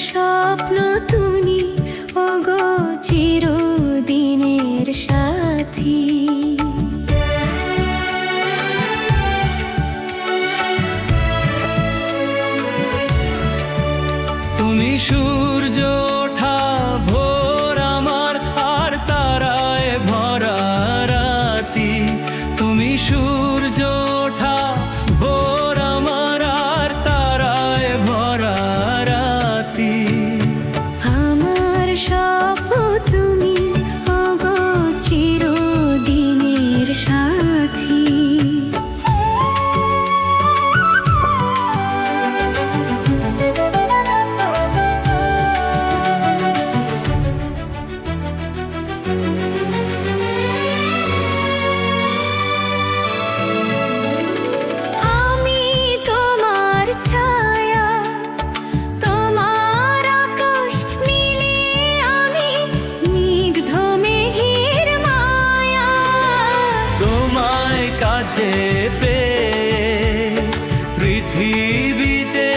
স্বপ্ন তুমি ওগো চিরদিনের সাথী। তুমি সূর্য ওঠা ভোর আমার, আর তারায় ভরা রাতি। তুমি সূর্য ওঠা ভোর আমার, আর তারায় ভরা রাতি। আমার স্বপ্ন তুমি ওগো চিরদিনের সাথী। ছায়া তোমার আকাশ নীলে, আমি স্নিগ্ধ মেঘের মায়া। তোমায় কাছে পেয়ে পৃথিবীতে